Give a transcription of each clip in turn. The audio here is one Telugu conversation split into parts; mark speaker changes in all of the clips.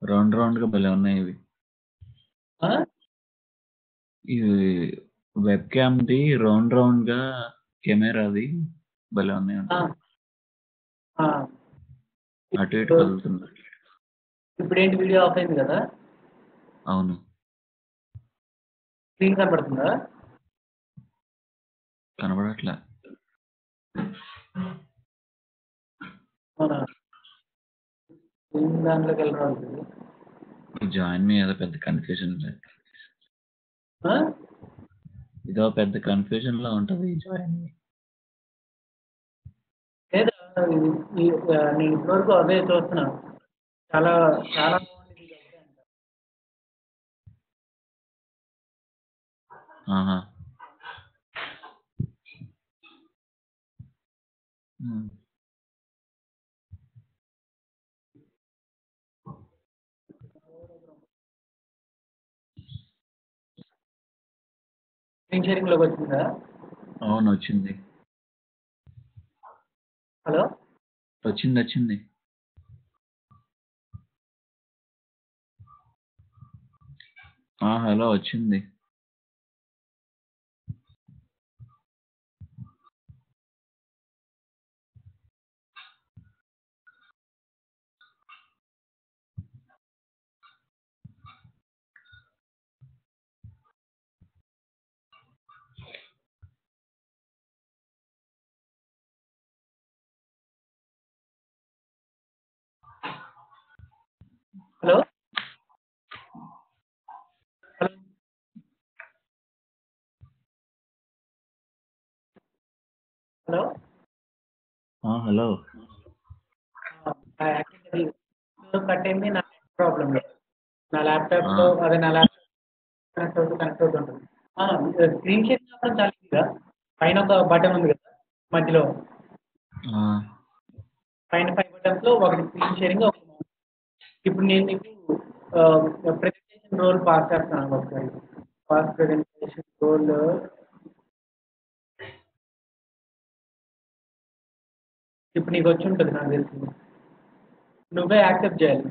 Speaker 1: రౌండ్ రౌండ్‌గా భలే ఉన్నాయి ఇవి.
Speaker 2: ఆ?
Speaker 1: ఇవి వెబ్ క్యామ్‌ది రౌండ్ రౌండ్‌గా కెమెరాది భలే ఉన్నాయి
Speaker 2: ఆ,
Speaker 1: అంటున్నా.
Speaker 2: ఆ.
Speaker 1: అటు ఇటు
Speaker 2: ఇప్పుడు
Speaker 1: కదులుతుంది.
Speaker 2: ఇప్పుడు ఏంటి వీడియో ఆఫ్ అయింది కదా?
Speaker 1: అవును.
Speaker 2: స్క్రీన్ కనబడుతుందా?
Speaker 1: కనబడట్లే.
Speaker 2: అవునా? స్క్రీన్ దాంట్లోకి వెళ్ళి రాదు.
Speaker 1: ఈ జాయిన్ మీ ఏదో పెద్ద కన్‌ఫ్యూజన్ లేదు.
Speaker 2: ఆ?
Speaker 1: ఇదో పెద్ద కన్‌ఫ్యూజన్‌లా ఉంటది ఈ జాయిన్ మీ.
Speaker 2: లేదా నేను ఇప్పటివరకు అవే చూస్తున్నా. చాలా చాలా బాగుంది ఇది ఒకటే అంట.
Speaker 1: ఆహా! హ్మ్.
Speaker 2: స్క్రీన్ షేరింగ్ లోకి వచ్చిందా?
Speaker 1: అవును వచ్చింది.
Speaker 2: హలో.
Speaker 1: వచ్చిందొచ్చింది. హలో వచ్చింది.
Speaker 2: Hello. Hello. Hello.
Speaker 1: Hello.
Speaker 2: Actually cut అయింది. నా ప్రాబ్లం లేదు. నా
Speaker 1: ఆ!
Speaker 2: ల్యాప్టాప్లో అదే నా ల్యాప్టాప్ కనెక్ట్ అవుతుంటుంది. స్క్రీన్ షేరింగ్ అవ్వడం చాలా ఈజీగా. పైన ఒక బటన్ ఉంది కదా మధ్యలో.
Speaker 1: ఆ!
Speaker 2: పైన 5 బటన్స్లో ఒకటి స్క్రీన్ షేరింగ్, ఒకటి మౌస్. ఇప్పుడు నేను నీకు ప్రెజెంటేషన్ రోల్ పాస్ చేస్తున్నాను ఒకసారి. Pass presentation roll. ఇప్పుడు నీకు వచ్చి ఉంటుంది నాకు తెలిసి. నువ్వే యాక్సెప్ట్ చేయాలి.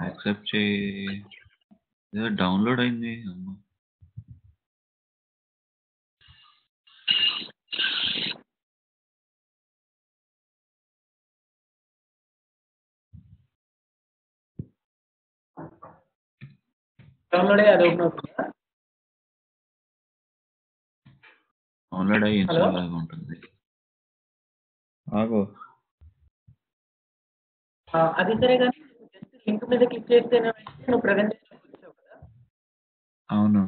Speaker 1: యాక్సెప్ట్ చెయ్యి. ఏదో డౌన్‌లోడ్ అయింది. అమ్మ!
Speaker 2: డౌన్లోడ్ అయ్యి అది ఓపెన్ అవుతుందా?
Speaker 1: డౌన్‌లోడ్ అయ్యి
Speaker 2: హలో.
Speaker 1: ఇన్‌స్టాల్ లాగా ఉంటుంది. ఆగు.
Speaker 2: అది సరే కానీ జస్ట్ లింక్ మీద క్లిక్ చేస్తేనే వెంటనే నువ్వు ప్రెజెంటేషన్కి వచ్చావు కదా?
Speaker 1: అవును.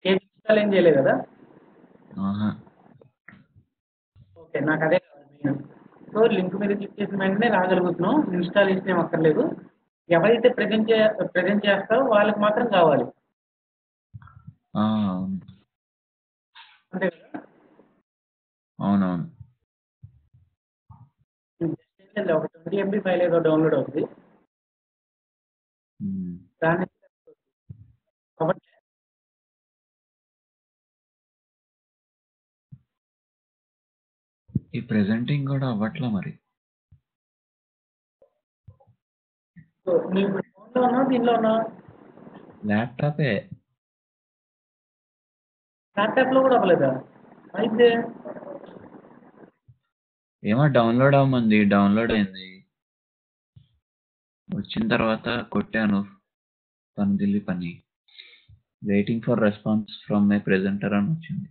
Speaker 2: ఏం ఇన్స్టాల్ ఏం చేయలేదు కదా?
Speaker 1: ఆహా!
Speaker 2: ఓకే, నాకు అదే కావాలి మెయిన్. సో లింక్ మీద క్లిక్ చేసిన వెంటనే రాగలుగుతున్నాం. ఇన్స్టాలేషన్ ఏం అక్కర్లేదు. ఎవరైతే ప్రజెంట్ చేస్తారో వాళ్ళకి మాత్రం కావాలి.
Speaker 1: అవును.
Speaker 2: అంతే కదా?
Speaker 1: అవునవును.
Speaker 2: జస్ట్ ఏం లేదు, ఒక 20 MB ఫైల్ ఏదో డౌన్లోడ్ అవుతుంది.
Speaker 1: హ్మ్.
Speaker 2: దాన్ని కాబట్టి
Speaker 1: ఈ ప్రెజెంటింగ్ కూడా అవ్వట్లా మరి.
Speaker 2: నువ్వు ఇప్పుడు ఫోన్లో ఉన్నావు, దీనిలో ఉన్నావు.
Speaker 1: ల్యాప్‌టాపే.
Speaker 2: ల్యాప్టాప్లో కూడా అవ్వలేదా? అయితే
Speaker 1: ఏమో డౌన్‌లోడ్ అవ్వమంది. డౌన్‌లోడ్ అయింది. వచ్చిన తర్వాత కొట్టాను పనిదిల్లి పని. Waiting for response from my presenter అని వచ్చింది.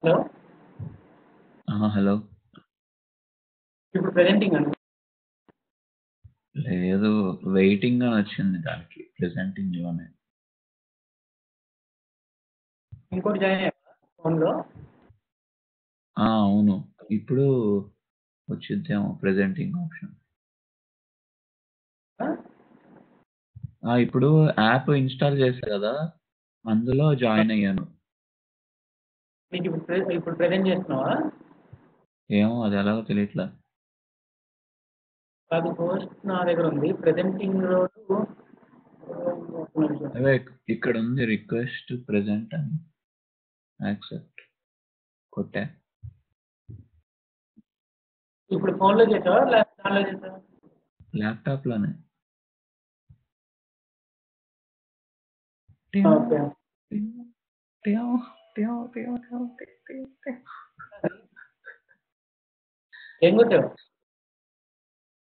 Speaker 2: హలో.
Speaker 1: హలో.
Speaker 2: ఇప్పుడు ప్రెజెంటింగ్ అండి.
Speaker 1: లేదు, వెయిటింగ్ అని వచ్చింది దానికి ప్రెజెంటింగ్ లోనే.
Speaker 2: ఇంకోటి జాయిన్ అయ్యా ఫోన్లో.
Speaker 1: అవును, ఇప్పుడు వచ్చిద్దేమో ప్రెజెంటింగ్ ఆప్షన్. ఇప్పుడు యాప్ ఇన్స్టాల్ చేశా కదా, అందులో జాయిన్ అయ్యాను.
Speaker 2: నీకు ఇప్పుడు ప్రెజెంట్ చేస్తున్నావా?
Speaker 1: ఏమో అది ఎలాగో తెలియట్లా.
Speaker 2: అది పోస్ట్ నా దగ్గర ఉంది. ప్రెజెంటింగ్ రోజు
Speaker 1: అదే ఇక్కడ ఉంది, రిక్వెస్ట్ ప్రెజెంట్ అని. యాక్సెప్ట్ కొట్టా.
Speaker 2: ఇప్పుడు ఫోన్లో చేసావా లేకపోతే దానిలో చేసావా?
Speaker 1: ల్యాప్టాప్ లోనే.
Speaker 2: ఓకే. ఏం కొట్టావు?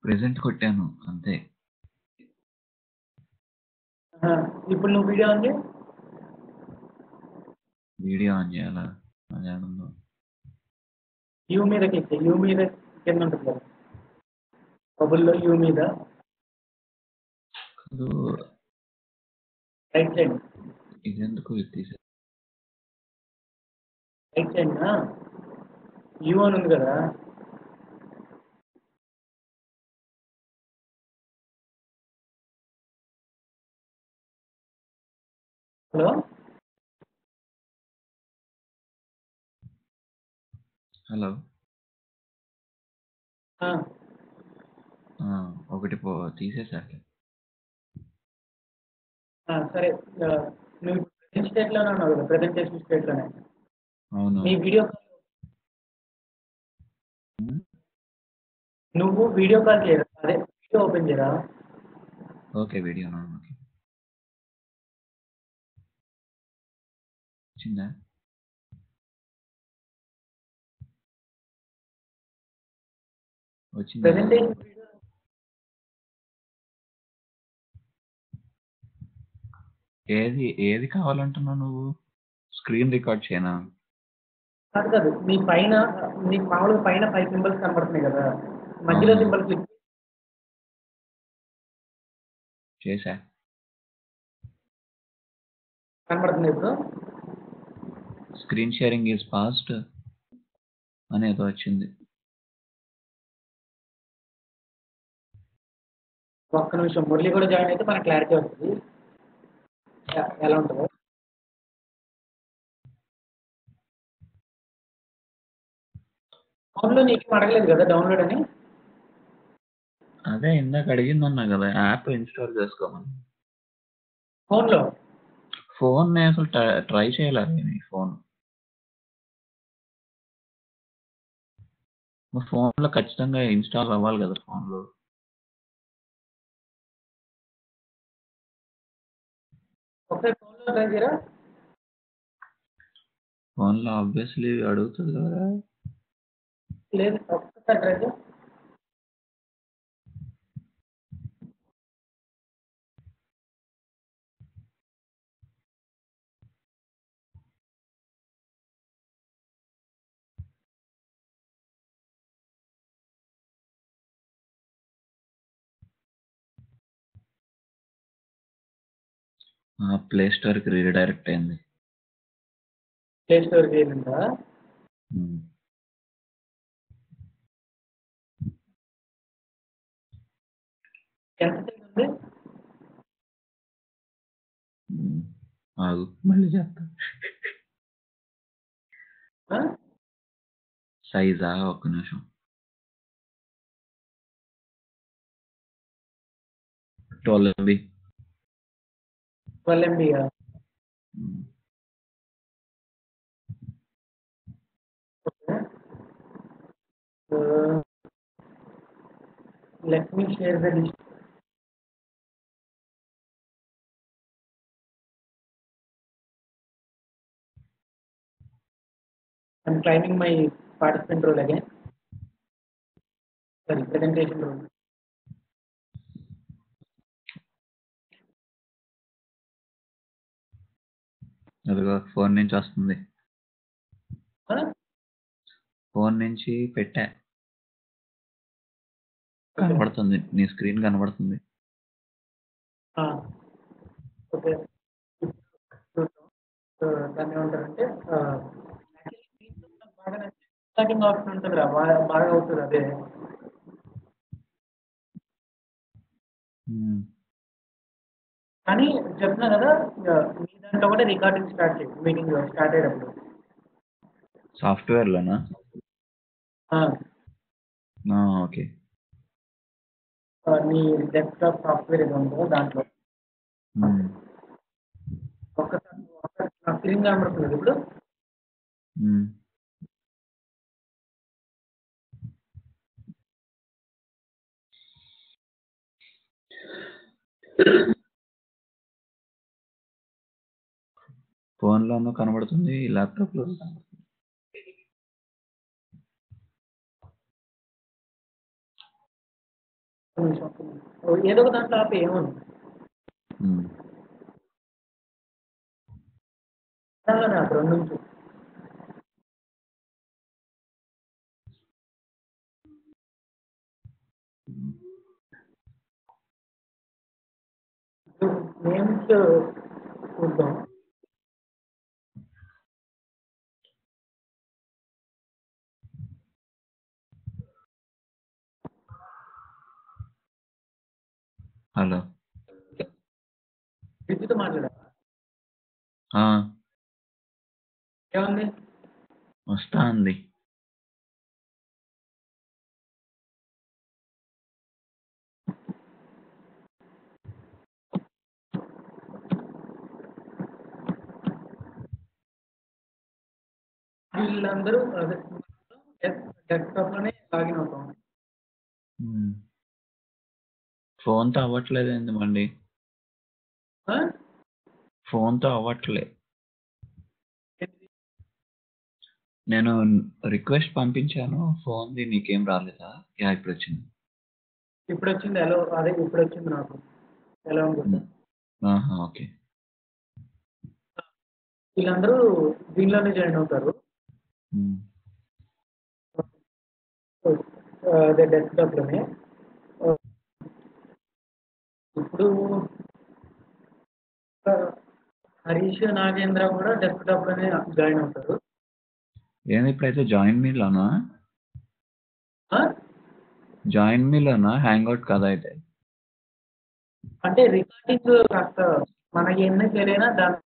Speaker 1: ప్రెజెంట్ కొట్టాను అంతే.
Speaker 2: ఇప్పుడు నువ్వు వీడియో ఉంది.
Speaker 1: వీడియో ఆన్ చేయాలా? అదే ఉందో.
Speaker 2: యూ మీద క్లిక్ చేయి. యూ మీద కింద ఉంటుంది కదా బబుల్లో, యూ మీద
Speaker 1: కాదు,
Speaker 2: రైట్ సైడ్.
Speaker 1: ఇదెందుకు ఇది తీసే.
Speaker 2: రైట్ సైడ్ యూ అని ఉంది కదా. హలో
Speaker 1: హలో,
Speaker 2: ఆ,
Speaker 1: ఒకటి తీసేసాక.
Speaker 2: సరే. నువ్వు ప్రెజెంట్ స్టేట్లోనే ఉన్నావు కదా, ప్రెజెంటేషన్ స్టేట్లోనే.
Speaker 1: అవును.
Speaker 2: నీ వీడియో నువ్వు వీడియో కాల్ చేయరా? అదే వీడియో ఓపెన్ చేయరా?
Speaker 1: Okay, video okay. వచ్చిందా? వచ్చిందా?
Speaker 2: ప్రెజెంటేషన్
Speaker 1: ఏది కావాలంటున్నావు నువ్వు? స్క్రీన్ రికార్డ్ చేయనా?
Speaker 2: కాదు, నీ పైన నీకు మామూలుగా పైన 5 సింబల్స్ కనబడుతున్నాయి కదా, మధ్యలో
Speaker 1: అవును.
Speaker 2: సింబల్ క్లిక్
Speaker 1: చేశా.
Speaker 2: కనబడుతుంది ఇప్పుడు.
Speaker 1: స్క్రీన్ షేరింగ్ ఈజ్ ఫాస్ట్ అని ఏదో వచ్చింది.
Speaker 2: ఒక్క నిమిషం, మురళి కూడా జాయిన్ అయితే మనకు క్లారిటీ వస్తుంది ఎలా ఉంటుందో. ఫోన్లో నీకు అడగలేదు కదా డౌన్లోడ్ అని?
Speaker 1: అదే ఇందాక అడిగిందన్నా కదా, యాప్ ఇన్స్టాల్ చేసుకోమని.
Speaker 2: ఫోన్లో
Speaker 1: ఫోన్ నేను అసలు ట్రై చేయలేదు. ఈ ఫోన్ ఫోన్లో ఖచ్చితంగా ఇన్స్టాల్ అవ్వాలి కదా ఫోన్లో.
Speaker 2: ఒకసారి ఫోన్లో ట్రై చేయరా?
Speaker 1: ఫోన్లో ఆబ్వియస్లీ అడుగుతుంది కదా.
Speaker 2: లేదు, ఒక్కసారి ట్రై చేయి.
Speaker 1: ప్లే స్టోర్కి రీడైరెక్ట్ అయింది.
Speaker 2: ప్లే స్టోర్కి వెళ్ళిందా? ఎంత టైం ఉంది?
Speaker 1: ఆగు, మళ్ళీ చెప్తా. సైజా? ఒక్క నిమిషం. 12 MB.
Speaker 2: 12 MB. Let me share the list. I'm claiming my participant role again. Sorry, presentation role.
Speaker 1: అదిగో ఫోన్ నుంచి వస్తుంది.
Speaker 2: Huh?
Speaker 1: ఫోన్ నుంచి పెట్టా. కనబడుతుంది. నీ స్క్రీన్ కనబడుతుంది.
Speaker 2: ఓకే. చూద్దాం. దాన్నేమంటారంటే యాక్చువల్లీ దీంట్లో నాకు బాగా నచ్చేది రీస్టార్టింగ్ ఆప్షన్ ఉంటదిరా. బాగా అవుతది అదే.
Speaker 1: హ్మ్.
Speaker 2: కానీ చెప్తున్నా కదా! మీ దాంట్లో కూడా రికార్డింగ్ స్టార్ట్ చెయ్యి. మీటింగ్ స్టార్ట్ అయ్యేటప్పుడు.
Speaker 1: సాఫ్ట్‌వేర్‌లోనా?
Speaker 2: ఆ!
Speaker 1: ఓకే.
Speaker 2: నీ డెస్క్‌టాప్ సాఫ్ట్‌వేర్ ఏదో ఉంటదో దాంట్లో.
Speaker 1: హ్మ్.
Speaker 2: ఒక్కసారి నా స్క్రీన్ కనబడుతుందా ఇప్పుడు?
Speaker 1: హ్మ్. ఫోన్‌లోనూ కనబడుతుంది. ల్యాప్‌టాప్‌లోనూ కనబడుతుంది.
Speaker 2: ఒక్క నిమిషం. ఏదో ఒక దాంట్లో ఆపేయి ఏముంది.
Speaker 1: హ్మ్.
Speaker 2: దాంట్లోనే ఆపు 2 ఉంచు. నేమ్స్ చూద్దాం.
Speaker 1: హలో.
Speaker 2: దీప్తితో మాట్లాడావా?
Speaker 1: ఆ!
Speaker 2: ఏమంది?
Speaker 1: వస్తా అంది.
Speaker 2: వీళ్ళందరూ అదే డెస్క్‌టాప్‌లోనే లాగిన్ అవుతాం.
Speaker 1: హ్మ్. ఫోన్‌తో అవ్వట్లేదేంది మళ్ళీ?
Speaker 2: ఆ?
Speaker 1: ఫోన్‌తో అవ్వట్లే.
Speaker 2: ఏంటిది?
Speaker 1: నేను రిక్వెస్ట్ పంపించాను. ఫోన్‌ది నీకేం రాలేదా? యాహ్! ఇప్పుడొచ్చింది.
Speaker 2: ఇప్పుడొచ్చింది ఎలో అదే ఇప్పుడొచ్చింది నాకు. ఎలా ఉంది?
Speaker 1: హ్మ్. ఆహా! ఓకే.
Speaker 2: వీళ్ళందరూ దీనిలోనే జాయిన్ అవుతారు.
Speaker 1: హ్మ్.
Speaker 2: అదే డెస్క్‌టాప్‌లోనే. ఇప్పుడు హరీష్, నాగేంద్ర కూడా డెస్క్‌టాప్‌లోనే జాయిన్ అవుతారు.
Speaker 1: ఏంది ఇప్పుడైతే జాయిన్ మీలోనా?
Speaker 2: ఆ?
Speaker 1: జాయిన్ మీలోనా? హ్యాంగౌట్ కాదా అయితే?
Speaker 2: అంటే రికార్డింగ్ కాస్త మనకి ఎన్ని తెలియనా దాని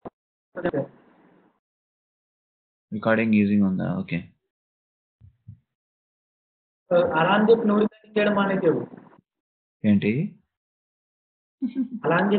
Speaker 1: రికార్డింగ్ ఈజీగా ఉందా? ఓకే.
Speaker 2: అలా అని చెప్పి నువ్వు రికార్డింగ్ చేయడం మానేసావు.
Speaker 1: ఏంటి?
Speaker 2: అలా అని చెప్పి